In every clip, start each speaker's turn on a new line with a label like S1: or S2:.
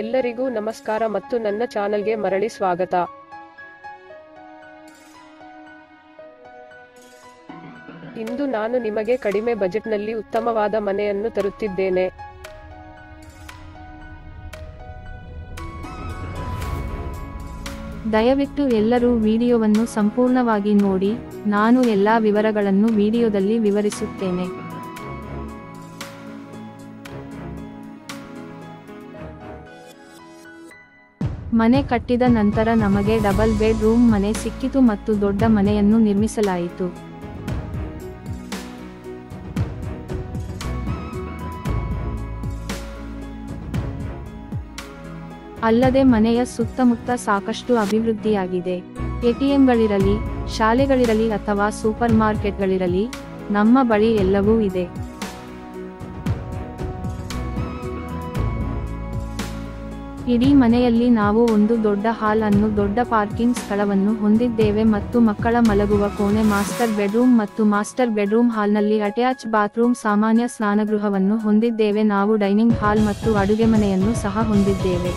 S1: ಎಲ್ಲರಿಗೂ ನಮಸ್ಕಾರ ಮತ್ತು ನನ್ನ ಚಾನೆಲ್ಗೆ ಮರಳಿ ಸ್ವಾಗತ. ಇಂದು ನಾನು ನಿಮಗೆ ಕಡಿಮೆ ಬಜೆಟ್ನಲ್ಲಿ ಉತ್ತಮವಾದ ಮನೆಯನ್ನು ತರುತ್ತಿದ್ದೇನೆ.
S2: ದಯವಿಟ್ಟು ಎಲ್ಲರೂ ವಿಡಿಯೋವನ್ನು ಸಂಪೂರ್ಣವಾಗಿ ನೋಡಿ, ನಾನು ಎಲ್ಲಾ ವಿವರಗಳನ್ನು ವಿಡಿಯೋದಲ್ಲಿ ವಿವರಿಸುತ್ತೇನೆ. ಮನೆ ಕಟ್ಟಿದ ನಂತರ ನಮಗೆ ಡಬಲ್ ಬೆಡ್ ರೂಮ್ ಮನೆ ಸಿಕ್ಕಿತು ಮತ್ತು ದೊಡ್ಡ ಮನೆಯನ್ನು ನಿರ್ಮಿಸಲಾಯಿತು. ಅಲ್ಲದೆ ಮನೆಯ ಸುತ್ತಮುತ್ತ ಸಾಕಷ್ಟು ಅಭಿವೃದ್ಧಿಯಾಗಿದೆ. ಎಟಿಎಂಗಳಿರಲಿ, ಶಾಲೆಗಳಿರಲಿ ಅಥವಾ ಸೂಪರ್ ಮಾರ್ಕೆಟ್ಗಳಿರಲಿ, ನಮ್ಮ ಬಳಿ ಎಲ್ಲವೂ ಇದೆ. ಇಡೀ ಮನೆಯಲ್ಲಿ ನಾವು ಒಂದು ದೊಡ್ಡ ಹಾಲ್ ಅನ್ನು, ದೊಡ್ಡ ಪಾರ್ಕಿಂಗ್ ಸ್ಥಳವನ್ನು ಹೊಂದಿದ್ದೇವೆ ಮತ್ತು ಮಕ್ಕಳ ಮಲಗುವ ಕೋಣೆ, ಮಾಸ್ಟರ್ ಬೆಡ್ರೂಮ್ ಮತ್ತು ಮಾಸ್ಟರ್ ಬೆಡ್ರೂಮ್ ಹಾಲ್ನಲ್ಲಿ ಅಟ್ಯಾಚ್ ಬಾತ್ರೂಮ್, ಸಾಮಾನ್ಯ ಸ್ನಾನಗೃಹವನ್ನು ಹೊಂದಿದ್ದೇವೆ. ನಾವು ಡೈನಿಂಗ್ ಹಾಲ್ ಮತ್ತು ಅಡುಗೆಮನೆಯನ್ನು ಸಹ ಹೊಂದಿದ್ದೇವೆ.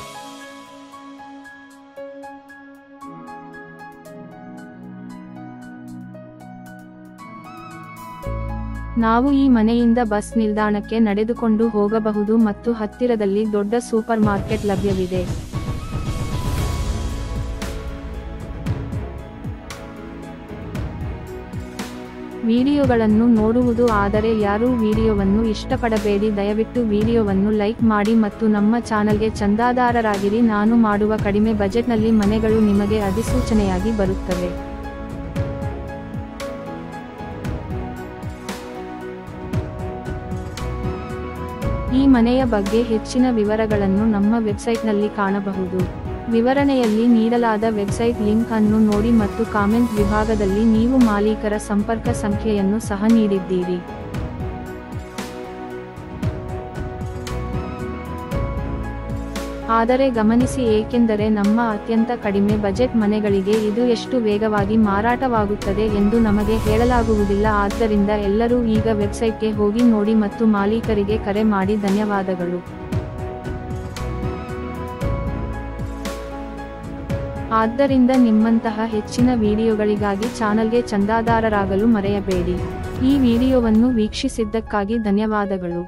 S2: ನಾವು ಈ ಮನೆಯಿಂದ ಬಸ್ ನಿಲ್ದಾಣಕ್ಕೆ ನಡೆದುಕೊಂಡು ಹೋಗಬಹುದು ಮತ್ತು ಹತ್ತಿರದಲ್ಲಿ ದೊಡ್ಡ ಸೂಪರ್ ಮಾರ್ಕೆಟ್ ಲಭ್ಯವಿದೆ. ವಿಡಿಯೋಗಳನ್ನು ನೋಡುವುದು ಆದರೆ ಯಾರೂ ವಿಡಿಯೋವನ್ನು ಇಷ್ಟಪಡಬೇಡಿ. ದಯವಿಟ್ಟು ವಿಡಿಯೋವನ್ನು ಲೈಕ್ ಮಾಡಿ ಮತ್ತು ನಮ್ಮ ಚಾನೆಲ್ಗೆ ಚಂದಾದಾರರಾಗಿರಿ. ನಾನು ಮಾಡುವ ಕಡಿಮೆ ಬಜೆಟ್ನಲ್ಲಿ ಮನೆಗಳು ನಿಮಗೆ ಅಧಿಸೂಚನೆಯಾಗಿ ಬರುತ್ತವೆ. ಈ ಮನೆಯ ಬಗ್ಗೆ ಹೆಚ್ಚಿನ ವಿವರಗಳನ್ನು ನಮ್ಮ ವೆಬ್ಸೈಟ್ನಲ್ಲಿ ಕಾಣಬಹುದು. ವಿವರಣೆಯಲ್ಲಿ ನೀಡಲಾದ ವೆಬ್ಸೈಟ್ ಲಿಂಕ್ ಅನ್ನು ನೋಡಿ ಮತ್ತು ಕಾಮೆಂಟ್ ವಿಭಾಗದಲ್ಲಿ ನೀವು ಮಾಲೀಕರ ಸಂಪರ್ಕ ಸಂಖ್ಯೆಯನ್ನು ಸಹ ನೀಡಿದ್ದೀರಿ. ಆದರೆ ಗಮನಿಸಿ, ಏಕೆಂದರೆ ನಮ್ಮ ಅತ್ಯಂತ ಕಡಿಮೆ ಬಜೆಟ್ ಮನೆಗಳಿಗೆ ಇದು ಎಷ್ಟು ವೇಗವಾಗಿ ಮಾರಾಟವಾಗುತ್ತದೆ ಎಂದು ನಮಗೆ ಹೇಳಲಾಗುವುದಿಲ್ಲ. ಆದ್ದರಿಂದ ಎಲ್ಲರೂ ಈಗ ವೆಬ್ಸೈಟ್ಗೆ ಹೋಗಿ ನೋಡಿ ಮತ್ತು ಮಾಲೀಕರಿಗೆ ಕರೆ ಮಾಡಿ. ಧನ್ಯವಾದಗಳು. ಆದ್ದರಿಂದ ನಿಮ್ಮಂತಹ ಹೆಚ್ಚಿನ ವಿಡಿಯೋಗಳಿಗಾಗಿ ಚಾನೆಲ್ಗೆ ಚಂದಾದಾರರಾಗಲು ಮರೆಯಬೇಡಿ. ಈ ವಿಡಿಯೋವನ್ನು ವೀಕ್ಷಿಸಿದ್ದಕ್ಕಾಗಿ ಧನ್ಯವಾದಗಳು.